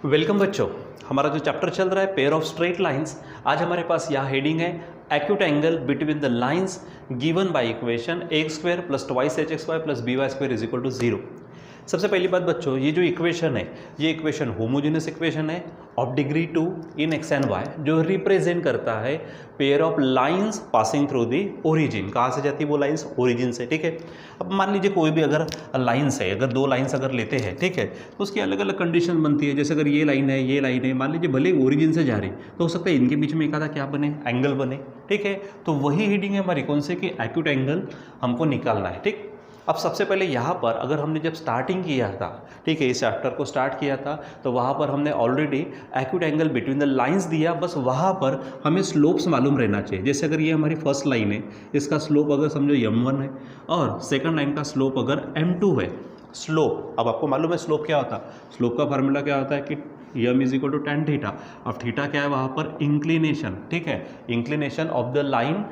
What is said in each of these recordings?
Welcome बच्चों। हमारा जो चैप्टर चल रहा है पेयर ऑफ स्ट्रेट लाइंस, आज हमारे पास यहाँ हेडिंग है acute angle between the lines given by equation x square plus twice H x Y plus B Y square is equal to 0। सबसे पहली बात बच्चों, ये जो इक्वेशन है ये इक्वेशन होमोजेनियस इक्वेशन है of degree 2 in x and y, जो रिप्रेजेंट करता है pair of lines passing through the origin. कहाँ से जाती है वो लाइंस? ओरिजिन से। ठीक है, अब मान लीजिए कोई भी अगर लाइंस है, अगर दो लाइंस अगर लेते हैं, ठीक है, तो उसकी अलग अलग कंडीशन बनती है। जैसे अगर ये लाइन है, ये लाइन है, मान लीजिए भले ओरिजिन से जा रही, तो हो सकता है इनके बीच में एक आधा क्या बने, एंगल बने। ठीक है, तो वही हेडिंग है हमारी कौन से कि एक्यूट एंगल हमको निकालना है। ठीक, अब सबसे पहले यहाँ पर अगर हमने जब स्टार्टिंग किया था, ठीक है, इस चैप्टर को स्टार्ट किया था, तो वहाँ पर हमने already acute angle between the lines दिया। बस वहाँ पर हमें स्लोप्स मालूम रहना चाहिए। जैसे अगर ये हमारी फर्स्ट लाइन है, इसका स्लोप अगर समझो m1 है और सेकंड लाइन का स्लोप अगर m2 है। स्लोप, अब आपको मालूम है स्लोप क्या होता है? स्लोप का फार्मूला क्या होता है कि m is equal to tan theta. अब थीटा क्या है वहाँ पर? इंक्लिनेशन। ठीक है, इंक्लिनेशन ऑफ द लाइन,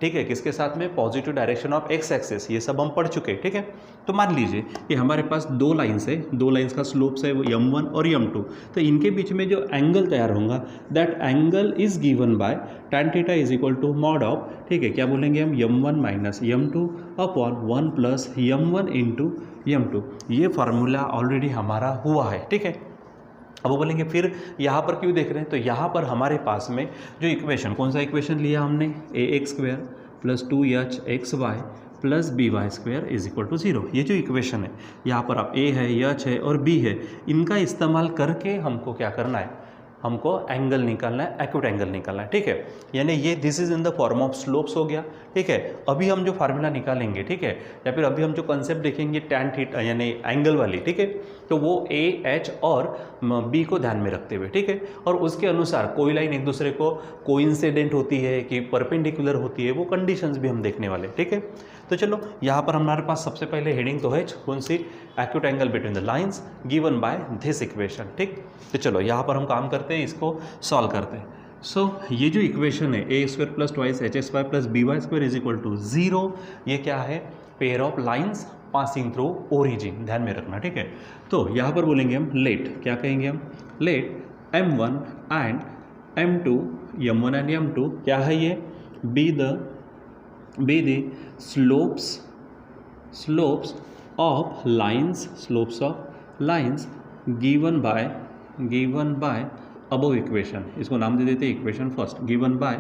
ठीक है, किसके साथ में? Positive direction of x axis. ये सब हम पढ़ चुके हैं। ठीक है, तो मान लीजिए कि हमारे पास दो लाइंस है, दो लाइंस का स्लोप्स है वो m1 और m2, तो इनके बीच में जो एंगल तैयार होगा that angle is given by tan theta is equal to mod of, ठीक है, क्या बोलेंगे हम? m1 minus m2 upon 1 plus m1 into m2। ये फार्मूला ऑलरेडी हमारा हुआ है। ठीक है, अब वो बोलेंगे फिर यहाँ पर क्यों देख रहे हैं? तो यहाँ पर हमारे पास में जो इक्वेशन, कौन सा इक्वेशन लिया हमने? A X square plus 2h X Y plus B Y square is equal to 0। ये जो इक्वेशन है यहाँ पर आप ए है, एच है और बी है, इनका इस्तेमाल करके हमको क्या करना है? हमको एंगल निकालना है, एक्यूट एंगल निकालना है। ठीक है, यानी ये this is in the form of slopes हो गया। ठीक है, अभी हम जो फार्मूला निकालेंगे, ठीक है, या फिर अभी हम जो कंसेप्ट देखेंगे tan थीटा यानी एंगल वाली, ठीक है, तो वो ए एच और बी को ध्यान में रखते हुए, ठीक है, और उसके अनुसार कोई लाइन एक दूसरे को कोइंसिडेंट होती है कि परपेंडिकुलर होती है, वो कंडीशंस भी हम देखने वाले। ठीक है, तो चलो यहाँ पर हमारे पास सबसे पहले हेडिंग तो है कौन सी? Acute angle between the lines given by this equation. ठीक, तो चलो यहाँ पर हम काम करते हैं, इसको सॉल्व करते हैं। सो ये जो इक्वेशन है A square plus twice H x Y plus B Y square is equal to 0, ये क्या है? Pair of lines passing through origin, ध्यान में रखना। ठीक है, तो यहाँ पर बोलेंगे हम लेट, क्या कहेंगे हम? Late m1 and m2, m1 and m2 क्या है ये? Be the slopes of lines given by above equation. इसको नाम दे देते हैं equation first, given by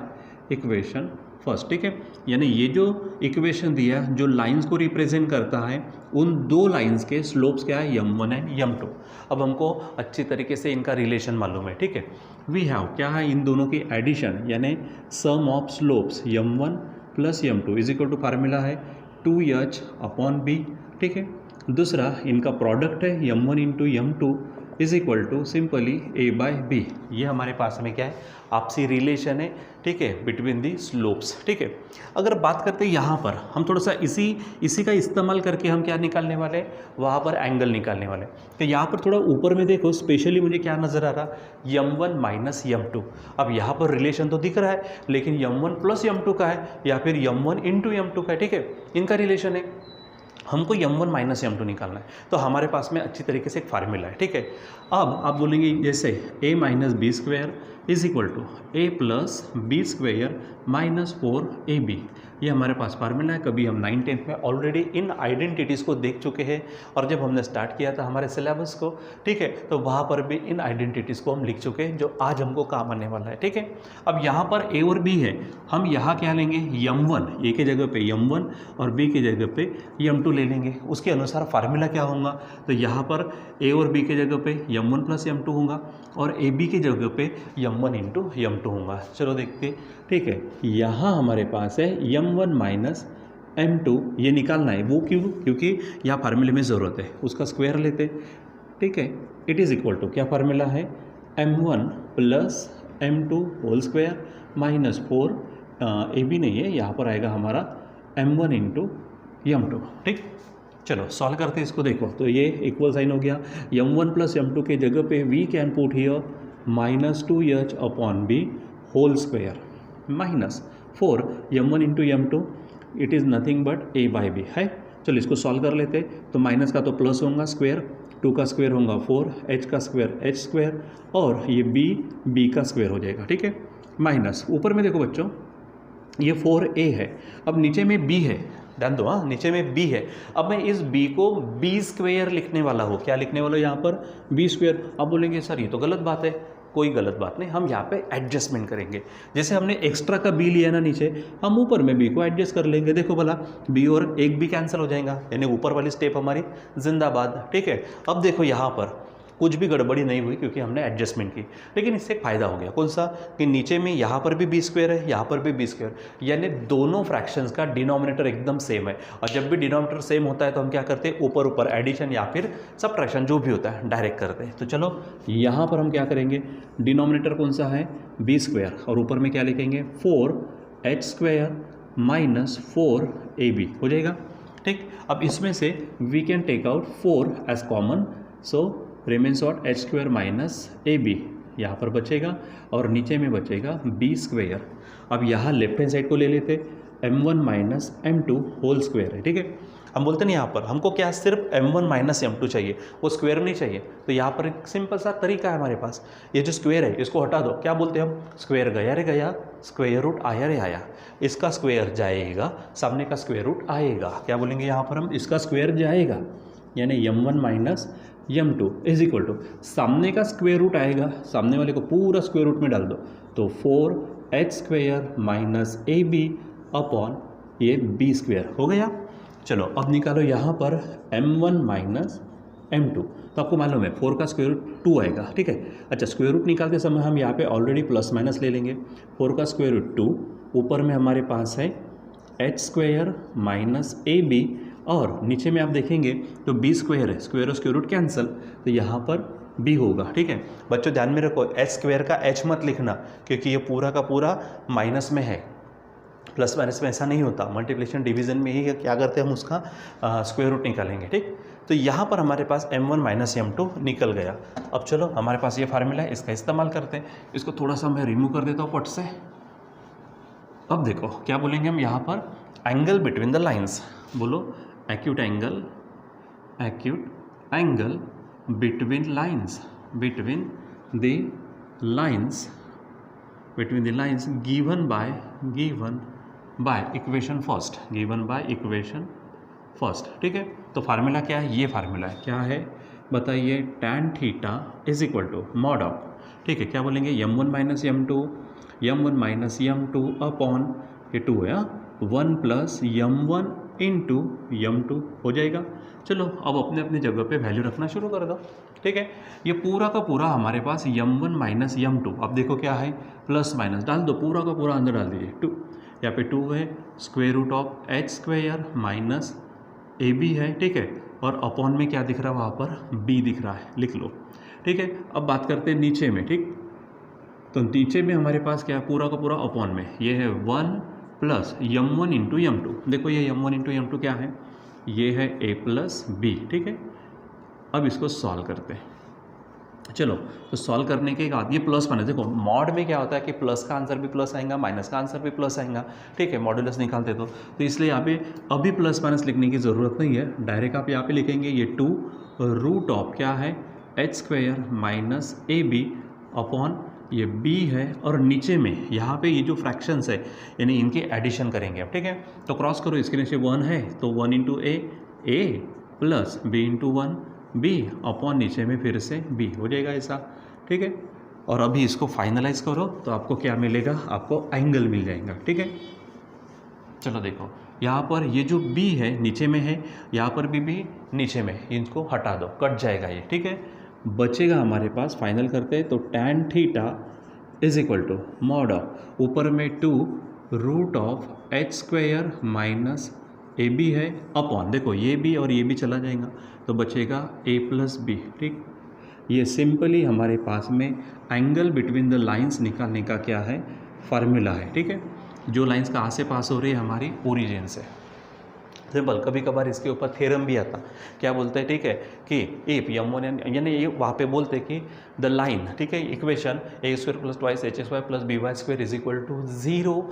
equation first. ठीक है, यानी ये जो इक्वेशन दिया जो लाइंस को रिप्रेजेंट करता है, उन दो लाइंस के स्लोप्स क्या है? m1 and m2। अब हमको अच्छी तरीके से इनका रिलेशन मालूम है। ठीक है, वी हैव क्या है? इन दोनों की एडिशन यानी sum of slopes m1 plus m2 is equal to formula है 2h अपॉन b। ठीक है, दूसरा इनका प्रोडक्ट है m1 into m2 is equal to simply a by B. ये हमारे पास में क्या है? आपसी रिलेशन है। ठीक है, बिटवीन दी स्लोप्स। ठीक है, अगर बात करते हैं यहाँ पर हम थोड़ा सा इसी का इस्तेमाल करके हम क्या निकालने वाले हैं? वहाँ पर एंगल निकालने वाले। तो यहाँ पर थोड़ा ऊपर में देखो, स्पेशली मुझे क्या नज़र आ रहा? m1 minus m2। अब यहाँ पर रिलेशन तो दिख रहा है, लेकिन m1 प्लस m2 का है या फिर m1 इंटू m2 का है। ठीक है, इनका रिलेशन है, हमको m1 माइनस m2 निकालना है। तो हमारे पास में अच्छी तरीके से एक फार्मूला है। ठीक है, अब आप बोलेंगे जैसे a minus B square is equal to a plus B square minus 4ab। ये हमारे पास फार्मूला है। कभी हम 9th-10th में ऑलरेडी इन आइडेंटिटीज़ को देख चुके हैं, और जब हमने स्टार्ट किया था हमारे सिलेबस को, ठीक है, तो वहाँ पर भी इन आइडेंटिटीज़ को हम लिख चुके हैं, जो आज हमको काम आने वाला है। ठीक है, अब यहाँ पर a और b है, हम यहाँ क्या लेंगे? m1, a के जगह पे m1 और b की जगह पे m2 ले लेंगे। उसके अनुसार फार्मूला क्या होगा? तो यहाँ पर a और b के जगह पे m1 प्लस m2 होगा और ab की जगह पे m1 इंटू m2 होगा। चलो देखते। ठीक है, यहाँ हमारे पास है m1 माइनस m2, ये निकालना है। वो क्यों? क्योंकि यहाँ फार्मूले में ज़रूरत है, उसका स्क्वायर लेते। ठीक है, इट इज़ इक्वल टू क्या फार्मूला है? m1 plus m2 whole square minus 4 ab नहीं है, यहाँ पर आएगा हमारा m1 इंटू m2। ठीक, चलो सॉल्व करते हैं इसको। देखो तो ये इक्वल साइन हो गया। m1 प्लस m2 के जगह पे we can put here minus 2h upon B whole square minus 4 m1 into m2, it is nothing but a by B है। चलो इसको सॉल्व कर लेते। तो माइनस का तो प्लस होगा स्क्वायर, 2 का स्क्वायर होगा 4, h का स्क्वायर h स्क्वायर, और ये b का स्क्वायर हो जाएगा, ठीक है। माइनस ऊपर में देखो बच्चों ये 4a है, अब नीचे में b है, ध्यान दो, हाँ नीचे में b है। अब मैं इस b को b स्क्वायर लिखने वाला हूँ, क्या लिखने वाला हूँ यहाँ पर b स्क्वायर। अब बोलेंगे सर ये तो गलत बात है, कोई गलत बात नहीं, हम यहाँ पे एडजस्टमेंट करेंगे। जैसे हमने एक्स्ट्रा का b लिया ना नीचे, हम ऊपर में b को एडजस्ट कर लेंगे। देखो भला b और एक b कैंसिल हो जाएगा, यानी ऊपर वाली स्टेप हमारी जिंदाबाद, ठीक है। अब देखो यहाँ पर कुछ भी गड़बड़ी नहीं हुई क्योंकि हमने एडजस्टमेंट की, लेकिन इससे एक फ़ायदा हो गया, कौन सा, कि नीचे में यहाँ पर भी बी स्क्वायर है, यहाँ पर भी बी स्क्वायर, यानी दोनों फ्रैक्शंस का डिनोमिनेटर एकदम सेम है। और जब भी डिनोमिनेटर सेम होता है तो हम क्या करते हैं, ऊपर ऊपर एडिशन या फिर सब्ट्रैक्शन जो भी होता है डायरेक्ट करते हैं। तो चलो यहाँ पर हम क्या करेंगे, डिनोमिनेटर कौन सा है, बी स्क्वायर, और ऊपर में क्या लिखेंगे 4h स्क्वायर माइनस 4ab हो जाएगा, ठीक। अब इसमें से we can take out 4 as common, so remains what, h square minus ab यहाँ पर बचेगा, और नीचे में बचेगा b स्क्वायर। अब यहाँ लेफ्ट हैंड साइड को ले लेते, m1 minus m2 whole square है, ठीक है। हम बोलते नहीं यहाँ पर हमको क्या, सिर्फ m1 माइनस m2 चाहिए, वो स्क्वायर नहीं चाहिए। तो यहाँ पर एक सिंपल सा तरीका है हमारे पास, ये जो स्क्वायर है इसको हटा दो, क्या बोलते हैं हम, स्क्वायर गया रे गया, स्क्वायर रूट आया रे आया, इसका स्क्वायर जाएगा, सामने का स्क्वायर रूट आएगा, क्या बोलेंगे यहाँ पर हम, इसका स्क्वायर जाएगा, यानी m1 minus m2 is equal to, सामने का स्क्वायर रूट आएगा, सामने वाले को पूरा स्क्वायर रूट में डाल दो, तो 4h square minus ab upon ये b स्क्वायर हो गया। चलो अब निकालो यहाँ पर m1 माइनस m2, तो आपको मालूम है 4 का स्क्वायर रूट 2 आएगा, ठीक है। अच्छा, स्क्वायर रूट निकालते समय हम यहाँ पे ऑलरेडी प्लस माइनस ले लेंगे, 4 का स्क्वायर रूट 2, ऊपर में हमारे पास है h स्क्वायर माइनस ab, और नीचे में आप देखेंगे तो b स्क्वायर है, स्क्वायर और स्क्वायर रूट कैंसिल, तो यहाँ पर b होगा, ठीक है। बच्चों ध्यान में रखो, h स्क्वायर का h मत लिखना, क्योंकि ये पूरा का पूरा माइनस में है, प्लस माइनस में ऐसा नहीं होता, मल्टीप्लिकेशन डिवीजन में ही क्या करते हैं हम उसका स्क्वायर रूट निकालेंगे, ठीक। तो यहाँ पर हमारे पास m1 माइनस m2 निकल गया। अब चलो हमारे पास ये फार्मूला है, इसका इस्तेमाल करते हैं। इसको थोड़ा सा मैं रिमूव कर देता हूँ पट से। अब देखो क्या बोलेंगे हम यहाँ पर, एंगल बिटवीन द लाइन्स, बोलो acute angle between lines, between the lines given by equation first, ठीक है। तो फार्मूला क्या है, ये फार्मूला है, क्या है बताइए, tan theta is equal to mod of, ठीक है, क्या बोलेंगे, m1 माइनस m2 अपॉन ये 2 है 1 प्लस m1 इंटू m2 हो जाएगा। चलो अब अपने अपने जगह पे वैल्यू रखना शुरू कर दो, ठीक है। ये पूरा का पूरा हमारे पास m1 माइनस m2, अब देखो क्या है, प्लस माइनस डाल दो, पूरा का पूरा अंदर डाल दीजिए, 2 यहाँ पे 2 है, square root of h square minus ab है, ठीक है, और अपॉन में क्या दिख रहा है वहाँ पर, b दिख रहा है, लिख लो, ठीक है। अब बात करते हैं नीचे में, ठीक, तो नीचे में हमारे पास क्या है, पूरा का पूरा अपॉन में ये है 1 प्लस m1 इंटू m2, देखो ये m1 इंटू m2 क्या है, ये है a प्लस b, ठीक है। अब इसको सॉल्व करते हैं, चलो तो सॉल्व करने के बाद ये प्लस माइनस, देखो मॉड में क्या होता है कि प्लस का आंसर भी प्लस आएगा, माइनस का आंसर भी प्लस आएगा, ठीक है, मॉड्यूलस निकालते तो इसलिए यहाँ पे अभी प्लस माइनस लिखने की ज़रूरत नहीं है, डायरेक्ट आप यहाँ पे लिखेंगे ये 2 रूट ऑफ क्या है, h square minus ab upon ये b है, और नीचे में यहाँ पे ये जो फ्रैक्शंस है यानी इनके एडिशन करेंगे अब, ठीक है। तो क्रॉस करो, इसके नीचे 1 है तो 1 into a plus b into 1 b upon नीचे में फिर से b हो जाएगा ऐसा, ठीक है। और अभी इसको फाइनलाइज करो तो आपको क्या मिलेगा, आपको एंगल मिल जाएगा, ठीक है। चलो देखो यहाँ पर ये जो b है नीचे में है, यहाँ पर भी b नीचे में, इनको हटा दो, कट जाएगा ये, ठीक है। बचेगा हमारे पास, फाइनल करते हैं तो tan theta is equal to mod of, ऊपर में 2 root of h square minus ab है अपॉन, देखो ये भी और ये भी चला जाएगा तो बचेगा a प्लस b, ठीक। ये सिंपली हमारे पास में एंगल बिटवीन द लाइंस निकालने का क्या है, फार्मूला है, ठीक है। जो लाइंस कहाँ से पास हो रही है, हमारी ओरिजिन से, सिंपल। कभी कभार इसके ऊपर थ्योरम भी आता, क्या बोलते हैं, ठीक है, कि इफ m1 यानी ये वहाँ पे बोलते हैं कि द लाइन, ठीक है, equation a square plus twice h square plus by square is equal to 0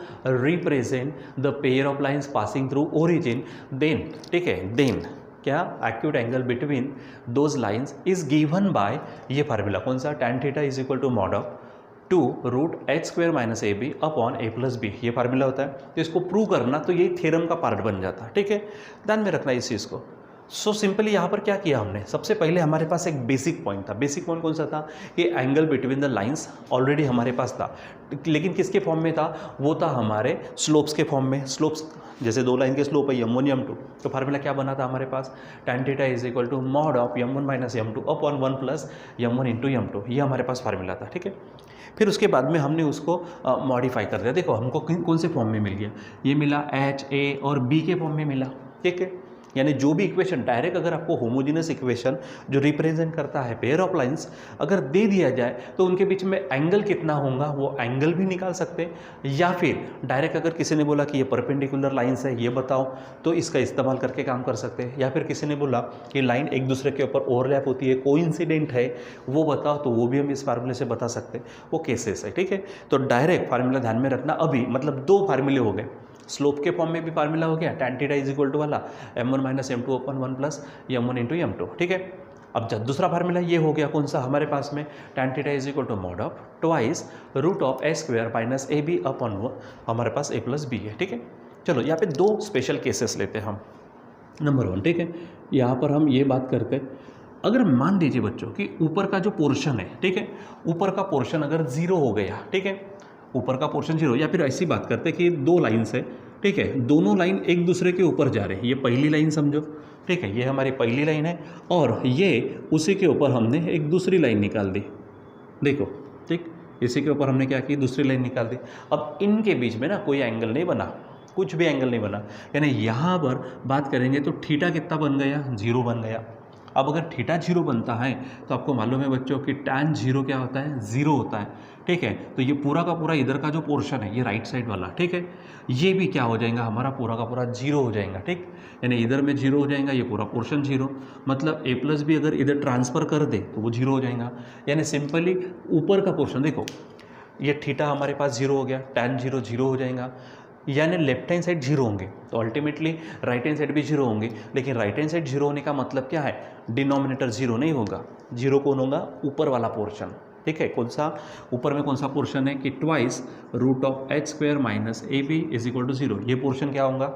represent the pair of lines passing through origin, then, ठीक है, देन क्या acute angle between those lines is given by ये formula कौन सा, tan theta is equal to mod of 2√h² - ab upon a + b, ये formula होता है। तो इसको प्रूव करना तो ये थ्योरम का पार्ट बन जाता है, ठीक है, ध्यान में रखना इस चीज़ को। सो सिंपली यहाँ पर क्या किया हमने, सबसे पहले हमारे पास एक बेसिक पॉइंट था। बेसिक पॉइंट कौन सा था कि angle between the lines already हमारे पास था, लेकिन किसके फॉर्म में था, वो था हमारे स्लोप्स के फॉर्म में। स्लोप्स जैसे दो लाइन के स्लोप है m1 m2, तो फार्मूला क्या बना था हमारे पास, tan theta is equal to mod of m1 - m2 upon 1 + m1 × m2, ये हमारे पास फार्मूला था, ठीक है। फिर उसके बाद में हमने उसको मॉडिफाई कर दिया। देखो हमको कौन से फॉर्म में मिल गया, ये मिला h, a और b के फॉर्म में मिला, ठीक है। यानी जो भी इक्वेशन डायरेक्ट अगर आपको होमोजेनस इक्वेशन जो रिप्रेजेंट करता है पेयर ऑफ लाइंस अगर दे दिया जाए तो उनके बीच में एंगल कितना होगा वो एंगल भी निकाल सकते हैं, या फिर डायरेक्ट अगर किसी ने बोला कि ये परपेंडिकुलर लाइंस है ये बताओ तो इसका इस्तेमाल करके काम कर सकते हैं, या फिर किसी ने बोला कि लाइन एक दूसरे के ऊपर ओवरलैप होती है, कोइंसिडेंट है वो बताओ, तो वो भी हम इस फार्मूले से बता सकते हैं, वो केसेस है, ठीक है। तो डायरेक्ट फार्मूला ध्यान में रखना, अभी मतलब दो फार्मूले हो गए, स्लोप के फॉर्म में भी फार्मूला हो गया tan theta is equal to वाला m1 - m2 upon 1 + m1 × m2, ठीक है। अब जब दूसरा फार्मूला ये हो गया कौन सा हमारे पास में, tan theta is equal to mod of 2√h² - ab upon हमारे पास a + b है, ठीक है। चलो यहाँ पे दो स्पेशल केसेस लेते हैं हम। नंबर 1, ठीक है, यहाँ पर हम ये बात करते हैं, अगर मान लीजिए बच्चों कि ऊपर का जो पोर्शन है, ठीक है, ऊपर का पोर्शन अगर 0 हो गया, ठीक है, ऊपर का पोर्शन 0, या फिर ऐसी बात करते हैं कि दो लाइन्स है, ठीक है, दोनों लाइन एक दूसरे के ऊपर जा रहे हैं, ये पहली लाइन समझो, ठीक है, ये हमारी पहली लाइन है और ये उसी के ऊपर हमने एक दूसरी लाइन निकाल दी, देखो, ठीक, इसी के ऊपर हमने क्या की, दूसरी लाइन निकाल दी। अब इनके बीच में ना कोई एंगल नहीं बना, कुछ भी एंगल नहीं बना, यानी यहाँ पर बात करेंगे तो थीटा कितना बन गया, 0 बन गया। अब अगर थीटा 0 बनता है तो आपको मालूम है बच्चों कि tan 0 क्या होता है, 0 होता है, ठीक है। तो ये पूरा का पूरा इधर का जो पोर्शन है ये राइट साइड वाला, ठीक है, ये भी क्या हो जाएगा हमारा पूरा का पूरा 0 हो जाएगा, ठीक, यानी इधर में 0 हो जाएगा, ये पूरा पोर्शन 0, मतलब a + b अगर इधर ट्रांसफ़र कर दे तो वो 0 हो जाएगा। यानी सिंपली ऊपर का पोर्शन देखो, ये थीटा हमारे पास 0 हो गया, tan 0 0 हो जाएगा, यानी लेफ्ट हैंड साइड 0 होंगे तो अल्टीमेटली राइट हैंड साइड भी 0 होंगे, लेकिन राइट हैंड साइड 0 होने का मतलब क्या है, डिनोमिनेटर 0 नहीं होगा, 0 कौन होगा, ऊपर वाला पोर्शन, ठीक है। कौन सा ऊपर में कौन सा पोर्शन है कि 2√h² - ab is equal to 0, ये पोर्शन क्या होगा,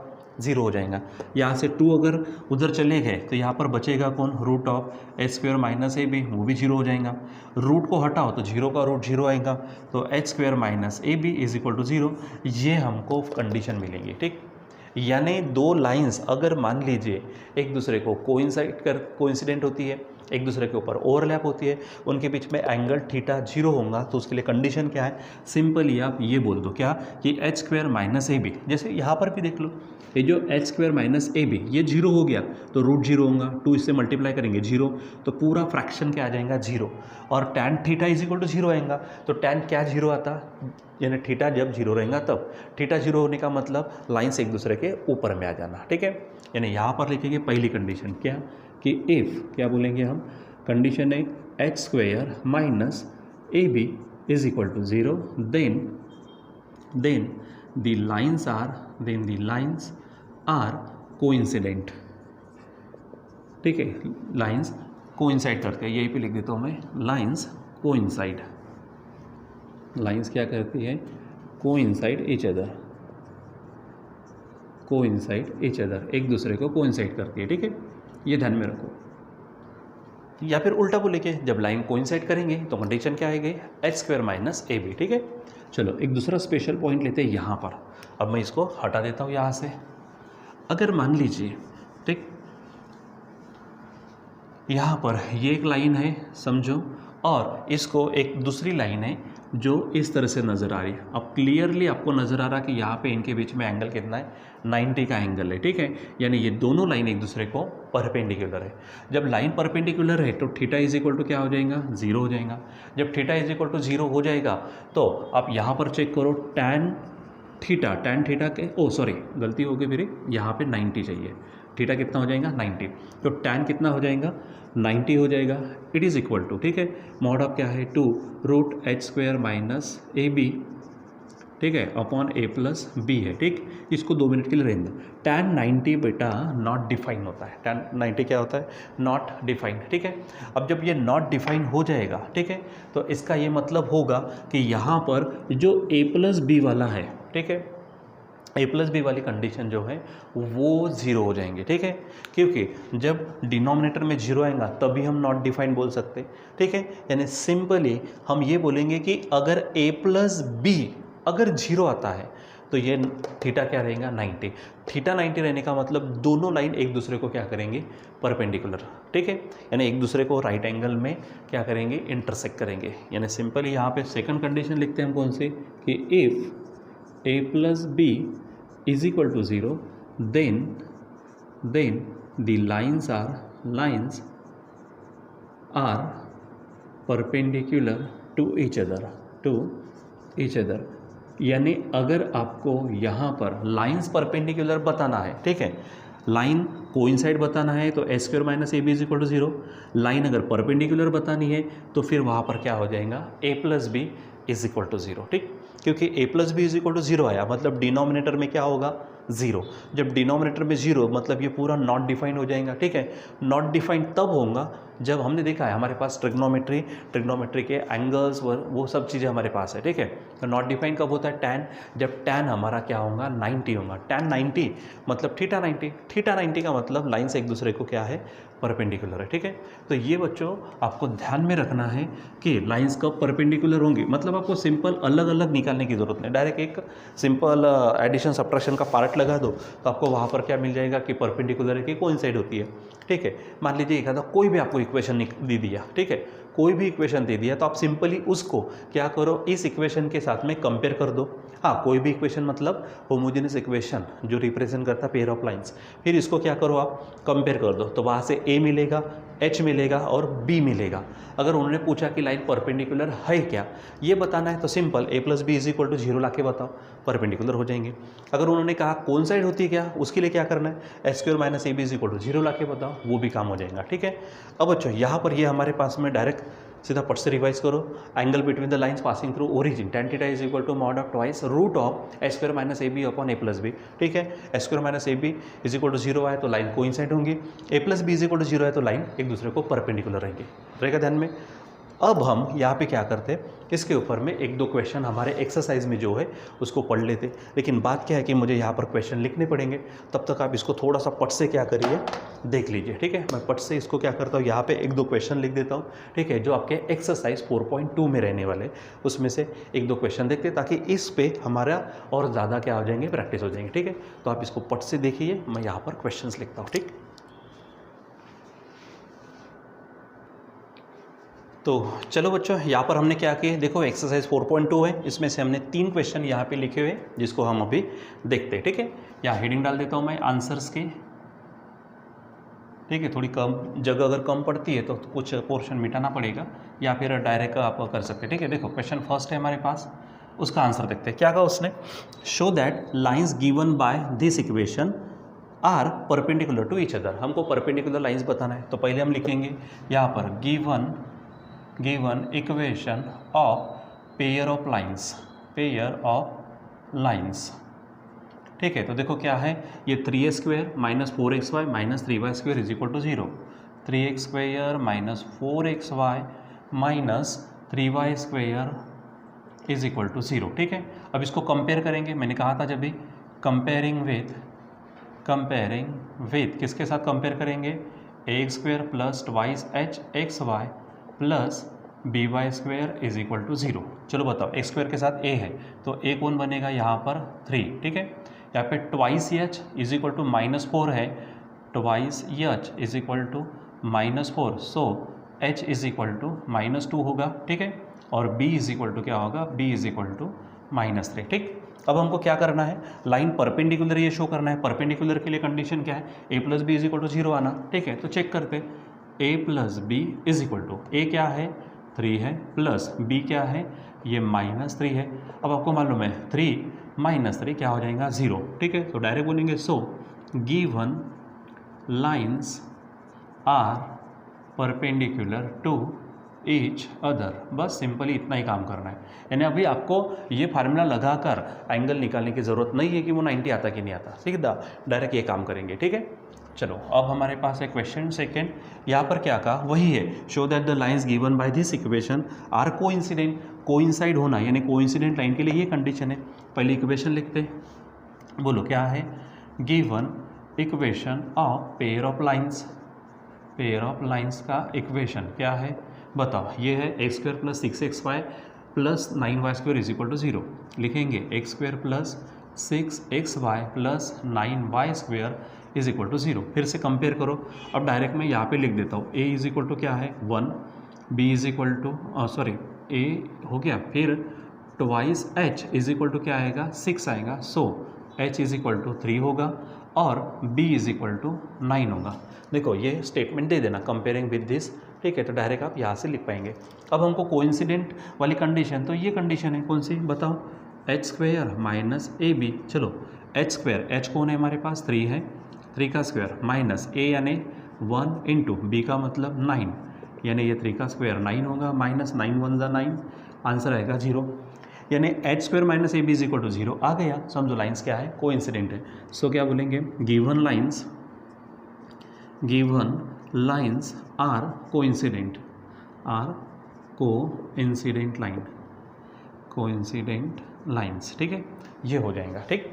0 हो जाएगा। यहाँ से 2 अगर उधर चले गए तो यहाँ पर बचेगा कौन, √h² - ab, वो भी 0 हो जाएगा। रूट को हटाओ तो 0 का रूट 0 आएगा, तो h² - ab is equal to 0, ये हमको कंडीशन मिलेंगी, ठीक। यानी दो लाइंस अगर मान लीजिए एक दूसरे को कोइंसिडेंट होती है, एक दूसरे के ऊपर ओवरलैप होती है, उनके बीच में एंगल थीटा 0 होगा, तो उसके लिए कंडीशन क्या है, सिंपली आप ये बोल दो क्या कि h² - ab, जैसे यहाँ पर भी देख लो, ये जो h² - ab ये 0 हो गया तो रूट 0 होगा, 2 इससे मल्टीप्लाई करेंगे 0, तो पूरा फ्रैक्शन क्या आ जाएगा 0, और tan theta is equal to 0 आएगा, तो tan क्या 0 आता, यानी थीटा जब 0 रहेगा तब, थीटा 0 होने का मतलब लाइन्स एक दूसरे के ऊपर में आ जाना, ठीक है। यानी यहाँ पर लिखेंगे पहली कंडीशन क्या कि इफ़ क्या बोलेंगे हम, कंडीशन है h² - ab is equal to 0, then the lines are coincident, ठीक है, लाइन्स कोइंसाइड करते हैं, यहीं पे लिख देता हूँ मैं, लाइन्स कोइंसाइड, लाइन्स क्या करती है, कोइंसाइड ईच अदर, एक दूसरे को कोइंसाइड करती है, ठीक है, ये ध्यान में रखो। या फिर उल्टा बोले कि जब लाइन कोइंसाइड करेंगे तो कंडीशन क्या आएगी, h² - ab, ठीक है। चलो एक दूसरा स्पेशल पॉइंट लेते हैं यहाँ पर, अब मैं इसको हटा देता हूँ यहाँ से। अगर मान लीजिए, ठीक, यहाँ पर ये एक लाइन है समझो, और इसको एक दूसरी लाइन है जो इस तरह से नज़र आ रही है। अब क्लियरली आपको नज़र आ रहा कि यहाँ पे इनके बीच में एंगल कितना है, 90 का एंगल है, ठीक है, यानी ये दोनों लाइन एक दूसरे को परपेंडिकुलर है। जब लाइन परपेंडिकुलर है तो थीटा इज इक्वल टू क्या हो जाएगा, 0 हो जाएगा। जब थीटा इज इक्वल टू 0 हो जाएगा तो आप यहाँ पर चेक करो, tan थीटा के, ओ सॉरी गलती हो गई मेरी, यहाँ पे 90 चाहिए, थीटा कितना हो जाएगा 90, तो tan कितना हो जाएगा 90 हो जाएगा, इट इज़ इक्वल टू, ठीक है, मॉड ऑफ क्या है 2√h² - ab ठीक है, अपॉन ए प्लस बी है। ठीक, इसको 2 मिनट के लिए रहने दो। tan 90 बेटा नॉट डिफाइन होता है। tan 90 क्या होता है? Not defined. ठीक है, अब जब ये नॉट डिफाइन हो जाएगा, ठीक है, तो इसका ये मतलब होगा कि यहाँ पर जो a प्लस बी वाला है, ठीक है, ए प्लस बी वाली कंडीशन जो है वो ज़ीरो हो जाएंगे। ठीक है, क्योंकि जब डिनोमिनेटर में जीरो आएगा तभी हम नॉट डिफाइन बोल सकते। ठीक है, यानी सिंपली हम ये बोलेंगे कि अगर ए प्लस बी अगर जीरो आता है तो ये थीटा क्या रहेगा? 90। थीटा 90 रहने का मतलब दोनों लाइन एक दूसरे को क्या करेंगे? परपेंडिकुलर। ठीक है, यानी एक दूसरे को राइट एंगल में क्या करेंगे? इंटरसेक्ट करेंगे। यानी सिंपली यहाँ पे सेकंड कंडीशन लिखते हैं हम कौन सी? कि if A plus B is equal to 0, then the lines are perpendicular to each other। यानी अगर आपको यहाँ पर लाइंस परपेंडिकुलर बताना है, ठीक है, लाइन कोइंसाइड बताना है तो A square minus A B is equal to 0। Line अगर परपेंडिकुलर बतानी है तो फिर वहाँ पर क्या हो जाएगा? A plus B is equal to 0। ठीक, क्योंकि A plus B is equal to 0 आया मतलब डिनोमिनेटर में क्या होगा? 0। जब डिनोमिनेटर में 0 मतलब ये पूरा नॉट डिफाइन हो जाएगा। ठीक है, नॉट डिफाइन तब होगा जब हमने देखा है हमारे पास ट्रिग्नोमेट्री के एंगल्स वो सब चीज़ें हमारे पास है। ठीक है, तो नॉट डिफाइन कब होता है? टैन, जब टैन हमारा क्या होगा? 90 होगा। टैन 90 मतलब थीटा 90। थीटा 90 का मतलब लाइन से एक दूसरे को क्या है? परपेंडिकुलर है। ठीक है, तो ये बच्चों आपको ध्यान में रखना है कि लाइंस कब परपेंडिकुलर होंगी। मतलब आपको सिंपल अलग अलग निकालने की ज़रूरत नहीं, डायरेक्ट एक सिंपल एडिशन सब्ट्रैक्शन का पार्ट लगा दो तो आपको वहाँ पर क्या मिल जाएगा? कि परपेंडिकुलर है कि कोइंसाइड होती है। ठीक है, मान लीजिए एक आधा कोई भी आपको इक्वेशन दे दिया, ठीक है, कोई भी इक्वेशन दे दिया तो आप सिंपली उसको क्या करो? इस इक्वेशन के साथ में कंपेयर कर दो। हाँ, कोई भी इक्वेशन मतलब होमोजेनियस इक्वेशन जो रिप्रेजेंट करता है पेयर ऑफ लाइंस, फिर इसको क्या करो? आप कंपेयर कर दो तो वहाँ से ए मिलेगा, एच मिलेगा और बी मिलेगा। अगर उन्होंने पूछा कि लाइन परपेंडिकुलर है क्या, ये बताना है तो simple A plus B is equal to 0 ला के बताओ, परपेंडिकुलर हो जाएंगे। अगर उन्होंने कहा कौन साइड होती है क्या, उसके लिए क्या करना है? H square minus A B is equal to 0 ला के बताओ, वो भी काम हो जाएगा। ठीक है, अब अच्छा यहाँ पर ये हमारे पास में डायरेक्ट सीधा पट से रिवाइज करो। Angle between the lines passing through origin tan theta is equal to mod of twice root of H square minus A B upon A plus B. ठीक है, H square minus A B is equal to 0 आए तो line coincide होंगी, A plus B is equal to 0 है तो line एक दूसरे को परपेंडिकुलर रहेंगे। रहेगा ध्यान में। अब हम यहाँ पे क्या करते हैं? इसके ऊपर में एक दो क्वेश्चन हमारे एक्सरसाइज में जो है उसको पढ़ लेते, लेकिन बात क्या है कि मुझे यहाँ पर क्वेश्चन लिखने पड़ेंगे, तब तक आप इसको थोड़ा सा पट से क्या करिए? देख लीजिए। ठीक है, मैं पट से इसको क्या करता हूँ? यहाँ पे एक दो क्वेश्चन लिख देता हूँ। ठीक है, जो आपके एक्सरसाइज 4.2 में रहने वाले उसमें से एक दो क्वेश्चन देखते ताकि इस पे हमारा और ज़्यादा क्या हो जाएंगे? प्रैक्टिस हो जाएंगे। ठीक है, तो आप इसको पट से देखिए, मैं यहाँ पर क्वेश्चन लिखता हूँ। ठीक, तो चलो बच्चों, यहाँ पर हमने क्या किया? देखो एक्सरसाइज 4.2 है, इसमें से हमने 3 क्वेश्चन यहाँ पे लिखे हुए जिसको हम अभी देखते हैं। ठीक है, यहाँ हेडिंग डाल देता हूँ मैं आंसर्स की। ठीक है, थोड़ी कम जगह अगर कम पड़ती है तो कुछ पोर्शन मिटाना पड़ेगा या फिर डायरेक्ट आप कर सकते हैं। ठीक है, देखो क्वेश्चन फर्स्ट है हमारे पास, उसका आंसर देखते हैं। क्या कहा उसने? Show that lines given by this equation are perpendicular to each other. हमको परपेंडिकुलर लाइन्स बताना है तो पहले हम लिखेंगे यहाँ पर given equation of pair of lines। ठीक है, तो देखो क्या है ये 3a square minus 4xy minus 3y square is equal to 0, 3x square minus 4xy minus 3y square is equal to 0। ठीक है, अब इसको कंपेयर करेंगे। मैंने कहा था जब भी कंपेयरिंग विथ किसके साथ कंपेयर करेंगे? A square plus twice H x Y plus B Y square is equal to 0। चलो बताओ, एक्स स्क्वायर के साथ ए है तो ए कौन बनेगा यहाँ पर? 3। ठीक है, यहाँ पे twice H is equal to -4 है, twice H is equal to -4, so H is equal to -2 होगा। ठीक है, और बी इज इक्वल टू क्या होगा? B is equal to -3। ठीक, अब हमको क्या करना है? लाइन परपेंडिकुलर ये शो करना है। परपेंडिकुलर के लिए कंडीशन क्या है? A plus B is equal to 0 आना। ठीक है, तो चेक करते, A plus B is equal to A क्या है? 3 है, प्लस बी क्या है? ये -3 है। अब आपको मालूम है 3 - 3 क्या हो जाएगा? 0। ठीक है, तो डायरेक्ट बोलेंगे so given lines are perpendicular to each other, बस सिंपली इतना ही काम करना है। यानी अभी आपको ये फार्मूला लगाकर एंगल निकालने की ज़रूरत नहीं है कि वो 90 आता कि नहीं आता, सीधा डायरेक्ट ये काम करेंगे, ठीक है। चलो अब हमारे पास है क्वेश्चन सेकेंड। यहाँ पर क्या कहा, वही है, show that the lines given by this equation are coincident. Coincide होना यानी कोइंसिडेंट लाइन के लिए ये कंडीशन है। पहले इक्वेशन लिखते हैं, बोलो क्या है, given equation of pair of lines. Pair of lines का इक्वेशन क्या है बताओ, ये है X square plus 6xy plus 9y² is equal to 0। लिखेंगे X square plus 6xy plus 9y² is equal to 0। फिर से कंपेयर करो। अब डायरेक्ट मैं यहाँ पे लिख देता हूँ, a इज इक्वल टू क्या है 1, b is equal to a हो गया, फिर twice h is equal to क्या आएगा 6 आएगा, सो h इज इक्वल टू 3 होगा और b इज इक्वल टू 9 होगा। देखो ये स्टेटमेंट दे देना कंपेयरिंग विद दिस, ठीक है, तो डायरेक्ट आप यहाँ से लिख पाएंगे। अब हमको कोइंसिडेंट वाली कंडीशन, तो ये कंडीशन है कौन सी बताओ, H square minus A B. चलो एच स्क्वायर, एच कौन है हमारे पास 3 है, 3 का स्क्वायर माइनस ए यानी 1 इंटू बी का मतलब 9, यानी ये 3 का स्क्वायर 9 होगा, माइनस 9 1 ज़ा 9, आंसर आएगा 0। यानी H square minus A B is equal to 0 आ गया। समझो लाइन्स क्या है, कोइंसिडेंट है। सो क्या बोलेंगे, given lines are coincident, are coincident lines, ठीक है, ये हो जाएगा, ठीक।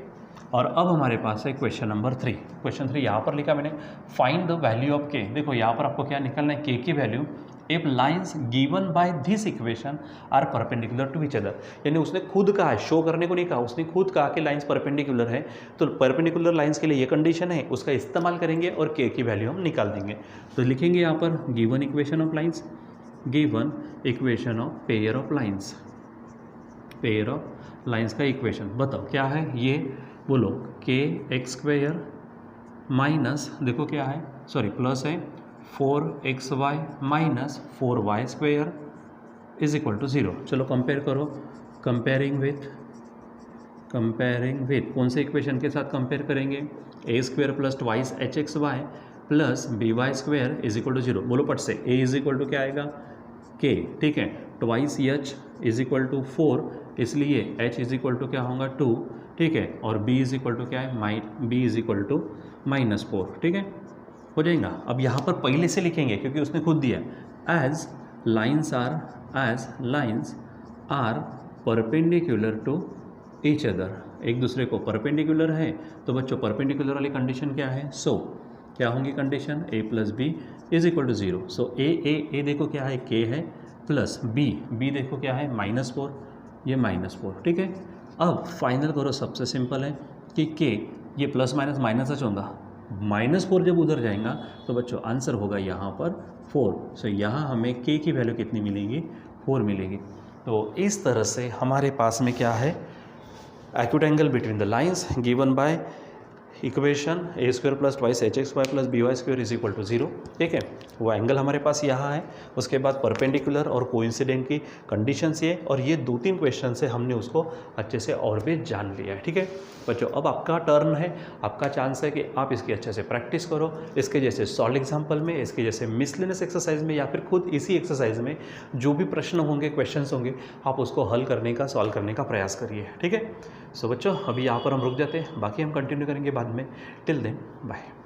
और अब हमारे पास है क्वेश्चन नंबर 3। क्वेश्चन 3 यहाँ पर लिखा मैंने, फाइंड द वैल्यू ऑफ के। देखो यहाँ पर आपको क्या निकालना है, के की value if lines given by this equation are perpendicular to each other. यानी उसने खुद कहा है, शो करने को नहीं कहा, उसने खुद कहा कि लाइन्स परपेंडिकुलर है, तो परपेंडिकुलर लाइन्स के लिए ये कंडीशन है, उसका इस्तेमाल करेंगे और के की वैल्यू हम निकाल देंगे। तो लिखेंगे यहाँ पर given equation of lines, given equation of pair of lines, pair of lines का इक्वेशन बताओ क्या है, ये बोलो के एक्स स्क्वायर माइनस, देखो क्या है, सॉरी प्लस है 4xy minus 4y² is equal to 0। चलो कंपेयर करो, कंपेयरिंग विथ कौन से इक्वेशन के साथ कंपेयर करेंगे, A square plus twice hxy plus by² is equal to 0। बोलो पट से, a इज इक्वल टू क्या आएगा k, ठीक है, twice h is equal to 4, इसलिए h इज इक्वल टू क्या होगा 2, ठीक है, और b इज इक्वल टू क्या है, b इज इक्वल टू -4, ठीक है, हो जाएगा। अब यहाँ पर पहले से लिखेंगे क्योंकि उसने खुद दिया, as lines are perpendicular to each other, एक दूसरे को परपेंडिकुलर है, तो बच्चों परपेंडिकुलर वाली कंडीशन क्या है, सो क्या होंगी condition, a plus B is equal to 0। So A देखो क्या है k है, प्लस बी देखो क्या है -4, ये -4, ठीक है। अब फाइनल करो, सबसे सिंपल है कि k ये प्लस माइनस माइनस सच होगा, -4 जब उधर जाएगा तो बच्चों आंसर होगा यहाँ पर 4। सो यहाँ हमें k की वैल्यू कितनी मिलेगी, 4 मिलेगी। तो इस तरह से हमारे पास में क्या है, acute angle between the lines given by equation A square plus twice hxy plus by² is equal to 0, ठीक है, वो एंगल हमारे पास यहाँ है। उसके बाद परपेंडिकुलर और कोइंसिडेंट की कंडीशंस ये, और ये 2-3 क्वेश्चन से हमने उसको अच्छे से और भी जान लिया है, ठीक है बच्चों। अब आपका टर्न है, आपका चांस है कि आप इसकी अच्छे से प्रैक्टिस करो, इसके जैसे सॉल्व एग्जाम्पल में, इसके जैसे मिसलेनियस एक्सरसाइज में, या फिर खुद इसी एक्सरसाइज में जो भी प्रश्न होंगे, क्वेश्चन होंगे, आप उसको हल करने का, सॉल्व करने का प्रयास करिए, ठीक है। सो बच्चों अभी यहाँ पर हम रुक जाते हैं, बाकी हम कंटिन्यू करेंगे बाद में। Till then bye.